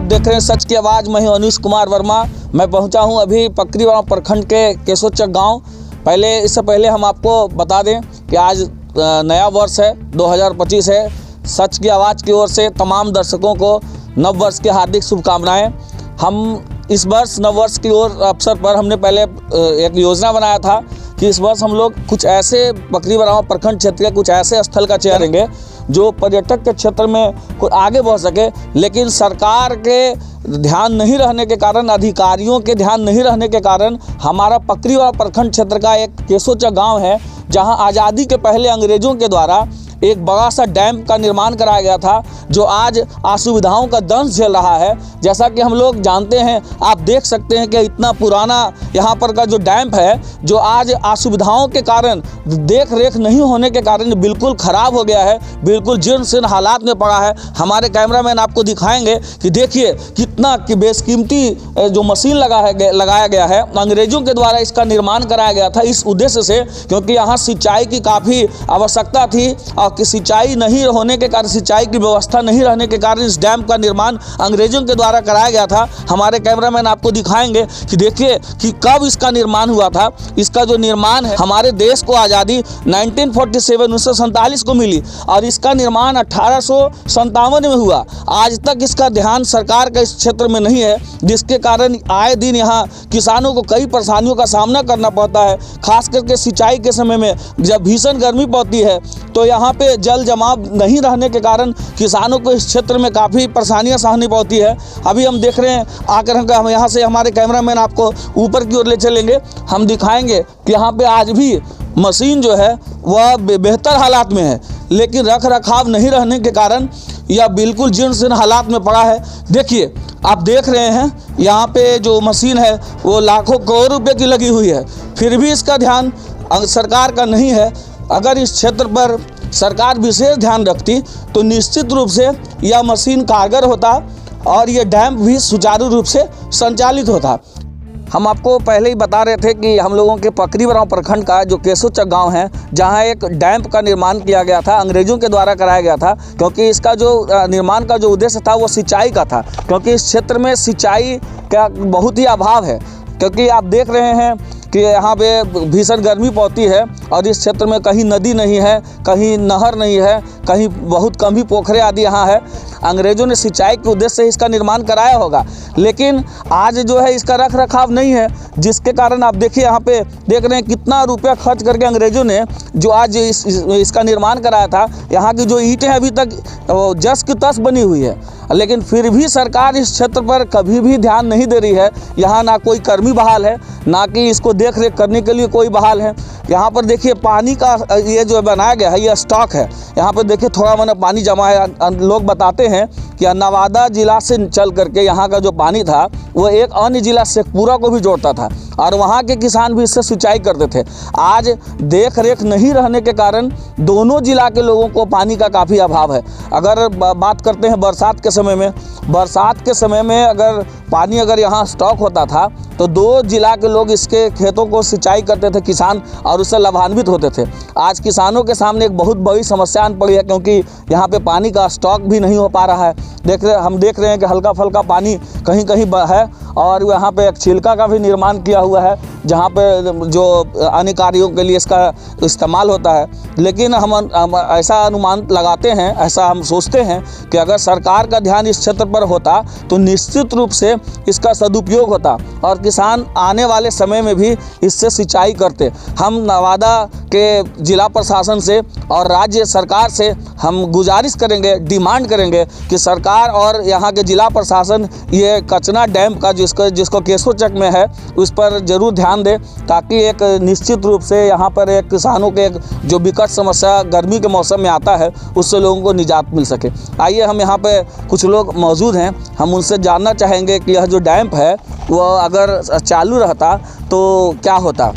देख रहे हैं सच की आवाज़। मैं हूं अनीश कुमार वर्मा। मैं पहुंचा हूं अभी पकरीवाला प्रखंड के केशोचक गांव। इससे पहले हम आपको बता दें कि आज नया वर्ष है, 2025 है। सच की आवाज़ की ओर से तमाम दर्शकों को नव वर्ष की हार्दिक शुभकामनाएं। हम इस वर्ष नव वर्ष की ओर अवसर पर हमने पहले एक योजना बनाया था कि इस वर्ष हम लोग कुछ ऐसे पकरीवाला प्रखंड क्षेत्र के कुछ ऐसे स्थल का चयन करेंगे जो पर्यटक के क्षेत्र में कुछ आगे बढ़ सके। लेकिन सरकार के ध्यान नहीं रहने के कारण, अधिकारियों के ध्यान नहीं रहने के कारण हमारा पकरीवाला प्रखंड क्षेत्र का एक केशोचक गांव है, जहां आज़ादी के पहले अंग्रेज़ों के द्वारा एक बड़ा सा डैम का निर्माण कराया गया था, जो आज असुविधाओं का दंश झेल रहा है। जैसा कि हम लोग जानते हैं, आप देख सकते हैं कि इतना पुराना यहाँ पर का जो डैम है, जो आज असुविधाओं के कारण, देख रेख नहीं होने के कारण बिल्कुल ख़राब हो गया है, बिल्कुल जीर्ण शीर्ण हालात में पड़ा है। हमारे कैमरामैन आपको दिखाएंगे कि देखिए कितना कि बेशकीमती जो मशीन लगाया गया है, अंग्रेज़ों के द्वारा इसका निर्माण कराया गया था इस उद्देश्य से, क्योंकि यहाँ सिंचाई की काफ़ी आवश्यकता थी कि सिंचाई नहीं होने के कारण, सिंचाई की व्यवस्था नहीं रहने के कारण इस डैम का निर्माण अंग्रेज़ों के द्वारा कराया गया था। हमारे कैमरामैन आपको दिखाएंगे कि देखिए कि कब इसका निर्माण हुआ था। इसका जो निर्माण है, हमारे देश को आज़ादी 1947 को मिली और इसका निर्माण 1857 में हुआ। आज तक इसका ध्यान सरकार का इस क्षेत्र में नहीं है, जिसके कारण आए दिन यहाँ किसानों को कई परेशानियों का सामना करना पड़ता है। खास करके सिंचाई के समय में जब भीषण गर्मी पड़ती है तो यहाँ पे जल जमाव नहीं रहने के कारण किसानों को इस क्षेत्र में काफ़ी परेशानियाँ सहनी पड़ती है। अभी हम देख रहे हैं, आकर हम यहाँ से हमारे कैमरामैन आपको ऊपर की ओर ले चलेंगे। हम दिखाएंगे कि यहाँ पे आज भी मशीन जो है वह बेहतर हालात में है, लेकिन रख रखाव नहीं रहने के कारण यह बिल्कुल जीर्ण शीर्ण हालात में पड़ा है। देखिए, आप देख रहे हैं यहाँ पे जो मशीन है वो लाखों करोड़ रुपये की लगी हुई है, फिर भी इसका ध्यान सरकार का नहीं है। अगर इस क्षेत्र पर सरकार विशेष ध्यान रखती तो निश्चित रूप से यह मशीन कारगर होता और यह डैम भी सुचारू रूप से संचालित होता। हम आपको पहले ही बता रहे थे कि हम लोगों के पकरीवाला प्रखंड का जो केशोचक गांव है, जहां एक डैम का निर्माण किया गया था, अंग्रेज़ों के द्वारा कराया गया था, क्योंकि इसका जो निर्माण का जो उद्देश्य था वो सिंचाई का था, क्योंकि इस क्षेत्र में सिंचाई का बहुत ही अभाव है। क्योंकि आप देख रहे हैं कि यहाँ पे भीषण गर्मी पड़ती है और इस क्षेत्र में कहीं नदी नहीं है, कहीं नहर नहीं है, कहीं बहुत कम ही पोखरे आदि यहाँ है। अंग्रेज़ों ने सिंचाई के उद्देश्य से इसका निर्माण कराया होगा, लेकिन आज जो है इसका रख रखाव नहीं है, जिसके कारण आप देखिए यहाँ पे देख रहे हैं कितना रुपया खर्च करके अंग्रेज़ों ने जो आज इसका निर्माण कराया था। यहाँ की जो ईंटें अभी तक जस की तस बनी हुई है, लेकिन फिर भी सरकार इस क्षेत्र पर कभी भी ध्यान नहीं दे रही है। यहाँ ना कोई कर्मी बहाल है, ना कि इसको देख रेख करने के लिए कोई बहाल है। यहाँ पर देखिए पानी का ये जो बनाया गया है, ये स्टॉक है। यहाँ पर देखिए थोड़ा मैंने पानी जमा है। लोग बताते हैं कि नवादा जिला से चल करके यहाँ का जो पानी था वो एक अन्य जिला शेखपुरा को भी जोड़ता था और वहाँ के किसान भी इससे सिंचाई करते थे। आज देख रेख नहीं रहने के कारण दोनों जिला के लोगों को पानी का काफ़ी अभाव है। अगर बात करते हैं बरसात के समय में अगर पानी अगर यहाँ स्टॉक होता था तो दो जिला के लोग इसके खेतों को सिंचाई करते थे किसान, और उससे लाभान्वित होते थे। आज किसानों के सामने एक बहुत बड़ी समस्या आन पड़ी है, क्योंकि यहाँ पे पानी का स्टॉक भी नहीं हो पा रहा है। हम देख रहे हैं कि हल्का फल्का पानी कहीं कहीं है और यहाँ पे एक छिलका का भी निर्माण किया हुआ है, जहाँ पे जो अन्य कार्यों के लिए इसका इस्तेमाल होता है। लेकिन हम ऐसा अनुमान लगाते हैं, ऐसा हम सोचते हैं कि अगर सरकार का ध्यान इस क्षेत्र पर होता तो निश्चित रूप से इसका सदुपयोग होता और किसान आने वाले समय में भी इससे सिंचाई करते। हम नवादा के जिला प्रशासन से और राज्य सरकार से हम गुजारिश करेंगे, डिमांड करेंगे कि सरकार और यहाँ के जिला प्रशासन ये कचना डैम का जिसको केशोचक में है उस पर ज़रूर ध्यान दे, ताकि एक निश्चित रूप से यहाँ पर एक किसानों के एक जो विकट समस्या गर्मी के मौसम में आता है उससे लोगों को निजात मिल सके। आइए, हम यहाँ पे कुछ लोग मौजूद हैं, हम उनसे जानना चाहेंगे कि यह जो डैम है वह अगर चालू रहता तो क्या होता।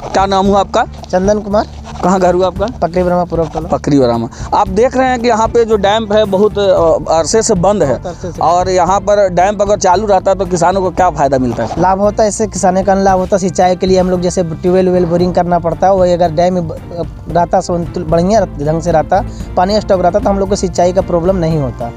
क्या नाम हुआ आपका? चंदन कुमार। कहाँ घर हुआ आपका? पकरीवाला पूर्व टोला। पकरीवाला। आप देख रहे हैं कि यहाँ पे जो डैम है बहुत अरसे से बंद है, और यहाँ पर डैम अगर चालू रहता है तो किसानों को क्या फ़ायदा मिलता है? लाभ होता है, इससे किसानों का लाभ होता है। सिंचाई के लिए हम लोग जैसे ट्यूबवेल बोरिंग करना पड़ता है, वही अगर डैम रहता बढ़िया ढंग से रहता, पानी स्टॉक रहता तो हम लोग को सिंचाई का प्रॉब्लम नहीं होता।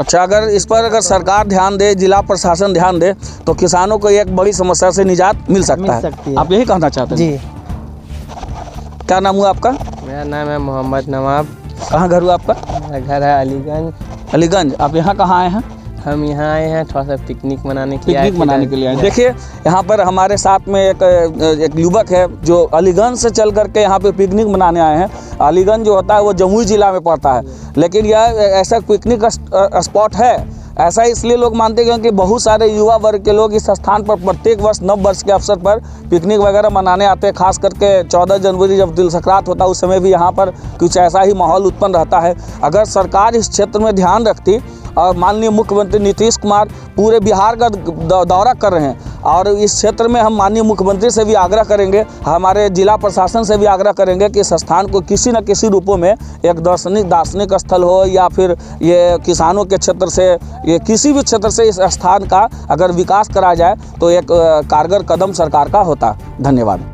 अच्छा, अगर इस पर अगर सरकार ध्यान दे, जिला प्रशासन ध्यान दे, तो किसानों को एक बड़ी समस्या से निजात मिल सकता मिल सकती है। आप यही कहना चाहते हैं? जी। क्या नाम हुआ आपका? मेरा नाम है मोहम्मद नवाब। कहाँ घर हुआ आपका? मेरा घर है अलीगंज। अलीगंज। आप यहाँ कहाँ आए हैं? हम यहाँ आए हैं थोड़ा सा पिकनिक मनाने के लिए। पिकनिक मनाने के लिए आए। देखिए, यहाँ पर हमारे साथ में एक युवक है जो अलीगंज से चल करके यहाँ पे पिकनिक मनाने आए हैं। अलीगंज जो होता है वो जमुई जिला में पड़ता है, लेकिन यह ऐसा पिकनिक स्पॉट है। ऐसा इसलिए लोग मानते हैं क्योंकि बहुत सारे युवा वर्ग के लोग इस स्थान पर प्रत्येक वर्ष नव वर्ष के अवसर पर पिकनिक वगैरह मनाने आते हैं। खास करके 14 जनवरी जब तिल संक्रांत होता है उस समय भी यहाँ पर कुछ ऐसा ही माहौल उत्पन्न रहता है। अगर सरकार इस क्षेत्र में ध्यान रखती, और माननीय मुख्यमंत्री नीतीश कुमार पूरे बिहार का दौरा कर रहे हैं, और इस क्षेत्र में हम माननीय मुख्यमंत्री से भी आग्रह करेंगे, हमारे जिला प्रशासन से भी आग्रह करेंगे कि इस स्थान को किसी न किसी रूपों में एक दार्शनिक स्थल हो, या फिर ये किसानों के क्षेत्र से, ये किसी भी क्षेत्र से इस स्थान का अगर विकास करा जाए तो एक कारगर कदम सरकार का होता। धन्यवाद।